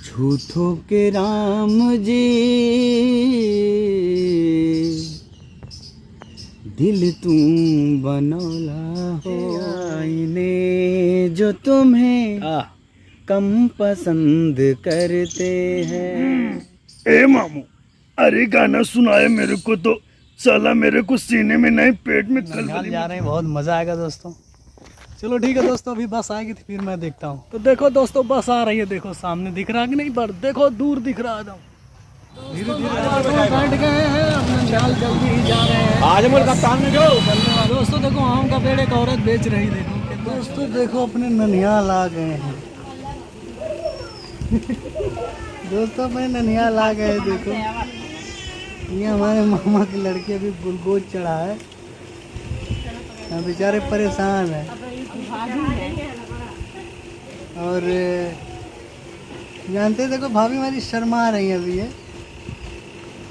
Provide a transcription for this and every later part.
झूठों के राम जी दिल तुम बनौला हो, आईने जो तुम्हें कम पसंद करते हैं। ए मामू, अरे गाना सुनाए मेरे को तो, साला मेरे को सीने में नहीं पेट में ननिहाल जा रहे हैं, बहुत मजा आएगा दोस्तों। चलो ठीक है दोस्तों, अभी बस आएगी तो फिर मैं देखता हूँ। तो देखो दोस्तों, बस आ रही है, देखो सामने दिख रहा कि नहीं, पर देखो दूर दिख रहा है। धीरे धीरे बैठ गए हैं, अपने ननिहाल जल्दी ही जा रहे हैं। आजमगढ़ कप्तान में जो दोस्तों देखो आम का पेड़ एक औरत बेच रही, देखो दोस्तों, देखो अपने ननिहाल आ गए हैं। दोस्तों अपने ननिहाल आ गए, देखो ये हमारे मामा की लड़की अभी गुलगोज चढ़ा है, बेचारे परेशान है। और जानते देखो भाभी हमारी शर्मा रही है अभी, है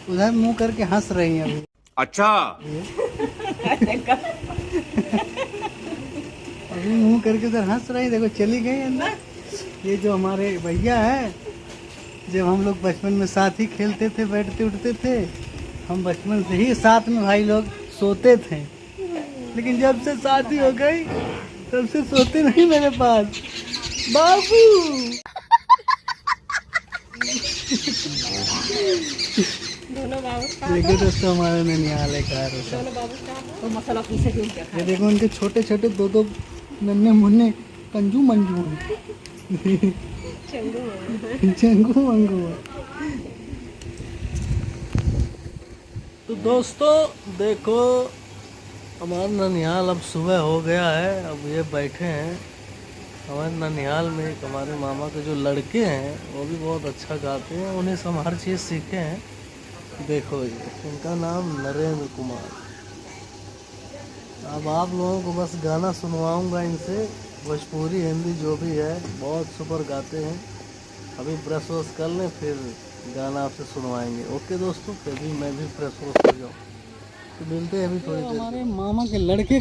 उधर मुंह करके हंस रही है अभी। अच्छा अभी मुंह करके उधर हंस रही, देखो चली गई अंदर। ये जो हमारे भैया है, जब हम लोग बचपन में साथ ही खेलते थे, बैठते उठते थे, हम बचपन से ही साथ में भाई लोग सोते थे, लेकिन जब से शादी हो गई तब से सोते नहीं मेरे पास बाबू। देखो दोस्तों हमारे ननिहाल है कार, ये देखो उनके छोटे छोटे दो दो नन्हे मुन्ने कंजू मंजू चंगू मंगू। तो दोस्तों देखो हमारा ननिहाल अब सुबह हो गया है, अब ये बैठे हैं। हमारे ननिहाल में एक हमारे मामा के जो लड़के हैं वो भी बहुत अच्छा गाते हैं, उन्हें से हम हर चीज़ सीखे हैं। देखो ये इनका नाम नरेंद्र कुमार। अब आप लोगों को बस गाना सुनवाऊंगा इनसे, भोजपुरी हिंदी जो भी है, बहुत सुपर गाते हैं। अभी ब्रश वश कर लें फिर गाना आपसे सुनवाएंगे। ओके दोस्तों, फिर भी मैं भी फ्रेश वश हो जाऊँ, तो मिलते हैं अभी थोड़ी देर। हमारे मामा के लड़के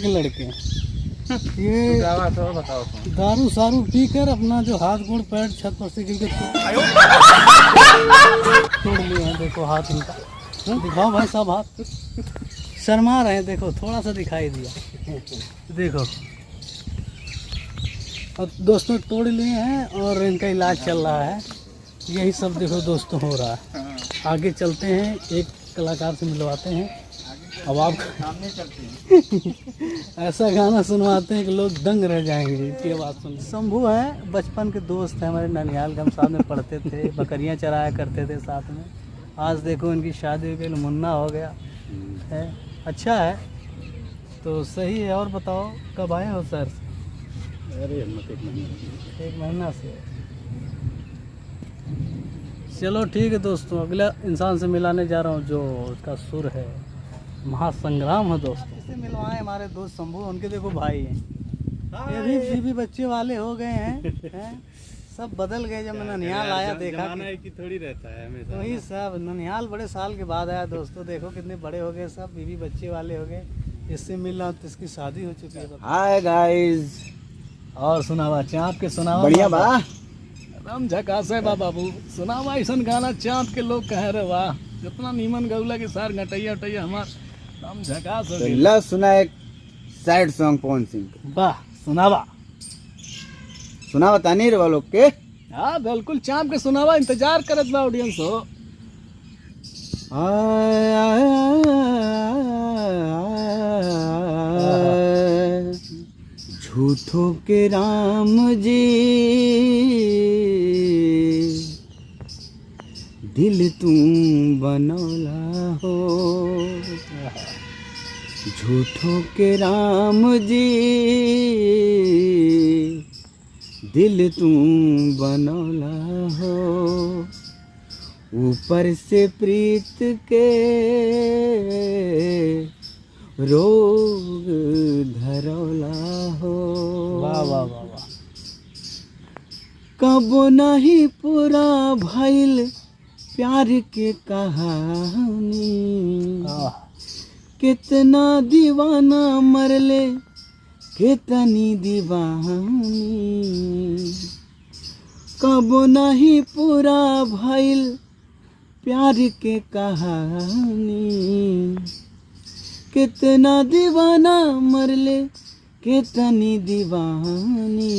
ये दारू सारू पी कर अपना जो हाथ गोड़ पैर छत पर से गिर के तोड़ लिए हैं। देखो हाथ इनका, दिखाओ भाई साहब हाथ, शर्मा रहे हैं, देखो थोड़ा सा दिखाई दिया, देखो। और दोस्तों तोड़ लिए हैं और इनका इलाज चल रहा है। यही सब देखो दोस्तों हो रहा है। आगे चलते हैं, एक कलाकार से मिलवाते हैं। अब आप ऐसा गाना सुनवाते हैं कि लोग दंग रह जाएंगे इसकी आवाज़ सुन। शंभू है, बचपन के दोस्त हैं हमारे ननिहाल के, हम साथ में पढ़ते थे, बकरियां चराया करते थे साथ में। आज देखो इनकी शादी हो गई, मुन्ना हो गया है, अच्छा है तो सही है। और बताओ कब आए हो सर? अरे एक महीना से। चलो ठीक है दोस्तों, अगला इंसान से मिलाने जा रहा हूँ जो उसका सुर है महासंग्राम है दोस्तों। इससे मिलवाए हमारे दोस्त शंभू, उनके देखो भाई हैं, ये भी बीवी बच्चे वाले हो गए हैं, सब बदल गए। जब मैं ननिहाल आया देखा कि थोड़ी रहता है हमेशा, वही सब ननिहाल बड़े साल के बाद आया दोस्तों, देखो कितने बड़े हो गए सब, बीवी बच्चे वाले हो गए। इससे मिला तो इसकी शादी हो चुकी है। हाय गाइस, और सुनावा चाँद के सुनावा बढ़िया बा, राम झकास है बाबू, सुनावा ऐसा गाना चाँद के लोग कह रहे वाह, जितना नीमन गौला के सार घटैया उटैया हमार राम झकास तो ला सुना एक सैड सॉन्ग पवन सिंह। वाह सुनावा, सुना बतानी रे वालों के। हाँ बिल्कुल, चाँद के सुनावा, इंतजार करत बा ऑडियंस हो। झूठों के राम जी दिल तुम बनौला हो, झूठों के राम जी दिल तुम बनौला हो, ऊपर से प्रीत के रोग धरौला हो। वाह वाह वाह वाह। कब नहीं पूरा भइल प्यार के कहानी, कितना दीवाना मरले कितनी दीवानी, कबो नहीं पूरा भइल प्यार के कहानी। कितना दीवाना मरले कितनी दीवानी,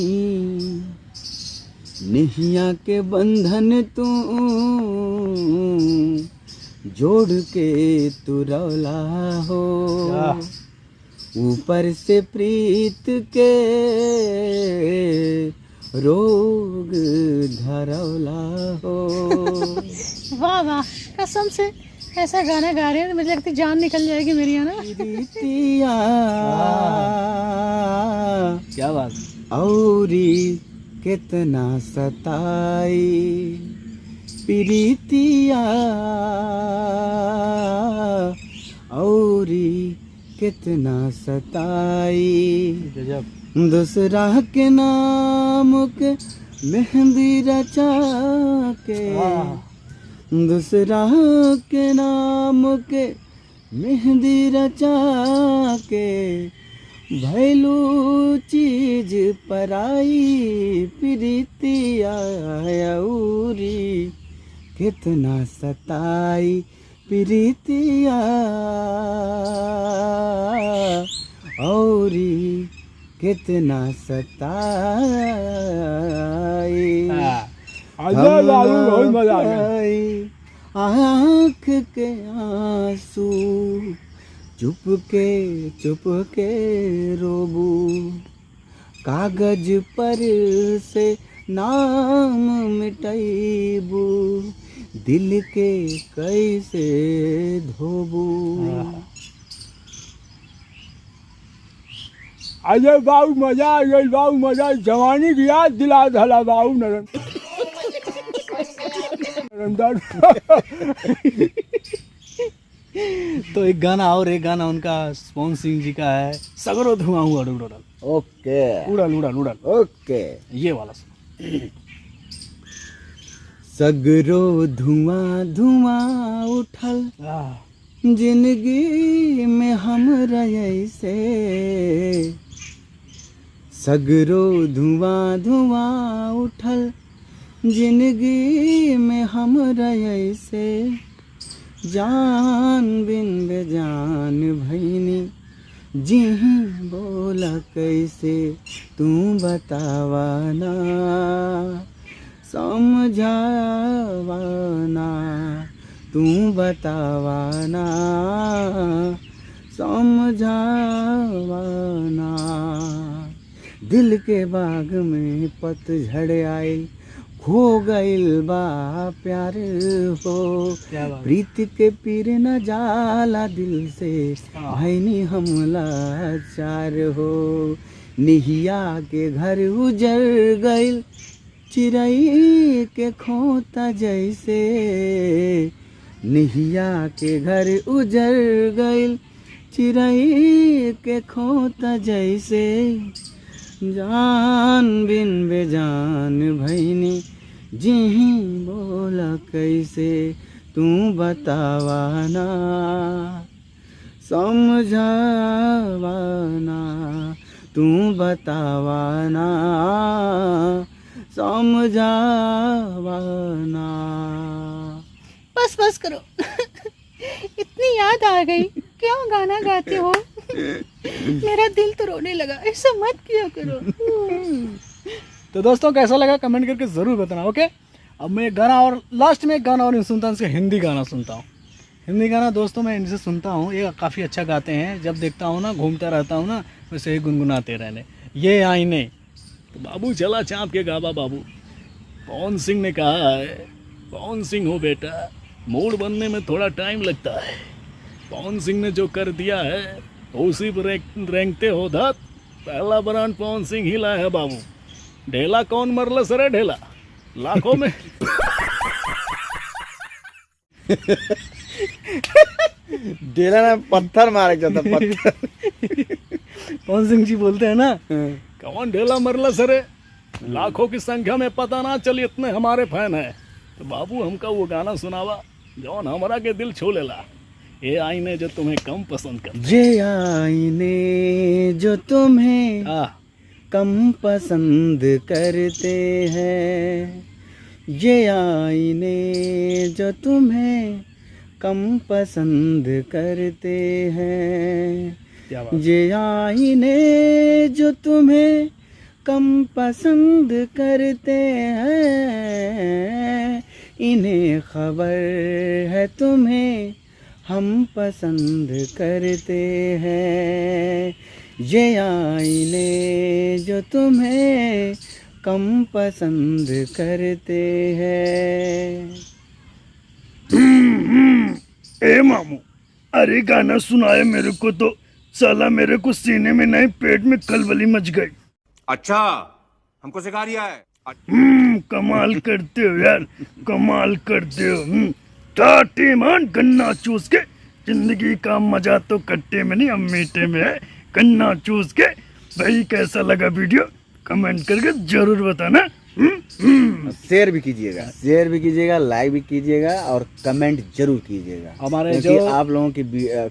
निहिया के बंधन तू जोड़ के तू रौला हो, ऊपर से प्रीत के रोग धरौला हो। वाह वाह, कसम से ऐसा गाना गा रहे हैं मुझे लगती जान निकल जाएगी मेरी, है ना। प्रीतिया क्या बात। औरी कितना सताई, प्रीतिया औरी कितना सताई। गजब। दूसरा के नाम के मेहंदी रचा के, दूसरा के नाम के मेहंदी रचा के, भैलू चीज पराई, प्रीतिया औरी कितना सताई, प्रीतिया औरी कितना सताई। आँख के आंसू चुप के रोबू, कागज पर से नाम मिटाइबू, दिल के कैसे धोबू। अरे बाबू मजा आ गई, बाबू मजा, जवानी की याद दिला धला बाबू नरमदार। तो एक गाना उनका पवन सिंह जी का है, सगरो धुआं हुआ उड़ल। ओके, उड़ल उड़ल उड़ल, ओके, ये वाला सुन। सगरो धुआं धुआं उठल जिंदगी में हमरा ऐसे, सगरो धुआं धुआं उठल जिंदगी में हमरा ऐसे, जान बिन बेजान भैनी जीही बोला कैसे, तू बतावाना समझावाना, तू बतावाना समझावाना। दिल के बाग में पतझड़ आइल, खो गइल बा प्यार हो, प्रीत के पीर न जाला दिल से, भैनी हमला चार हो। निहिया के घर उजड़ गइल चिड़ै के खोता जैसे, निहिया के घर उजड़ गइल चिड़ै के खोता जैसे, जान बिन बेजान भैनी जीही बोला कैसे, तू बतावाना समझावाना, तू बतावाना समझावाना। बस करो। इतनी याद आ गई, क्यों गाना गाते हो? मेरा दिल तो रोने लगा, ऐसा मत किया करो। तो दोस्तों कैसा लगा कमेंट करके ज़रूर बताना। ओके, अब मैं गाना और लास्ट में एक गाना और सुनता हूँ, हिंदी गाना सुनता हूँ। हिंदी गाना दोस्तों मैं इनसे सुनता हूँ, ये काफ़ी अच्छा गाते हैं। जब देखता हूँ ना, घूमता रहता हूँ ना, वैसे ही गुनगुनाते रहने। ये आईने तो बाबू चला चाँप के गावा बाबू। पवन सिंह ने कहा है, पवन सिंह हो बेटा, मूड बनने में थोड़ा टाइम लगता है। पवन सिंह ने जो कर दिया है उसी पर रेंगते हो धत। पहला ब्रांड पवन सिंह ही लाया है बाबू। ढेला कौन मरल सरे ढेला लाखों में। ढेला ना पत्थर मारे जाता, पत्थर। पवन सिंह जी बोलते हैं ना, कौन ढेला मरल सरे, लाखों की संख्या में पता ना चली इतने हमारे फैन है। तो बाबू हमका वो गाना सुनावा जौन हमारा के दिल छू लेला। ये आईने जो तुम्हें कम पसंद करते ये आईने जो तुम्हें हैं। कम पसंद करते हैं, ये आईने जो तुम्हें कम पसंद करते हैं, क्या बात। ये आईने जो तुम्हें कम पसंद करते हैं, इन्हें खबर है तुम्हें हम पसंद करते हैं, ये आईने जो तुम्हें कम पसंद करते हैं। ए मामू, अरे गाना सुनाए मेरे को तो साला मेरे को सीने में नहीं पेट में खलबली मच गई। अच्छा, हमको सिखा रिया है। कमाल करते हो यार, कमाल करते हो। टाटी मान गन्ना चूस के, जिंदगी का मजा तो कट्टे में नहीं अब मीठे में है। गन्ना चूस के। भाई कैसा लगा वीडियो कमेंट करके जरूर बताना। शेयर भी कीजिएगा, लाइक भी कीजिएगा और कमेंट जरूर कीजिएगा। हमारे क्योंकि जो आप लोगों की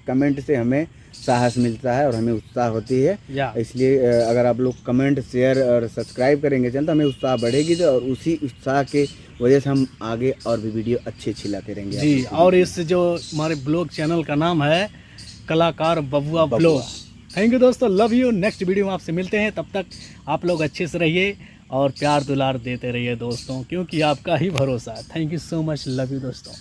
कमेंट से हमें साहस मिलता है और हमें उत्साह होती है। या इसलिए अगर आप लोग कमेंट, शेयर और सब्सक्राइब करेंगे चैनल तो हमें उत्साह बढ़ेगी, तो और उसी उत्साह के वजह से हम आगे और भी वीडियो अच्छी लाते रहेंगे जी। आपको। और इस जो हमारे ब्लॉग चैनल का नाम है कलाकार बबुआ ब्लॉग। थैंक यू दोस्तों, लव यू। नेक्स्ट वीडियो में आपसे मिलते हैं, तब तक आप लोग अच्छे से रहिए और प्यार दुलार देते रहिए दोस्तों, क्योंकि आपका ही भरोसा है। Thank you so much, love you दोस्तों।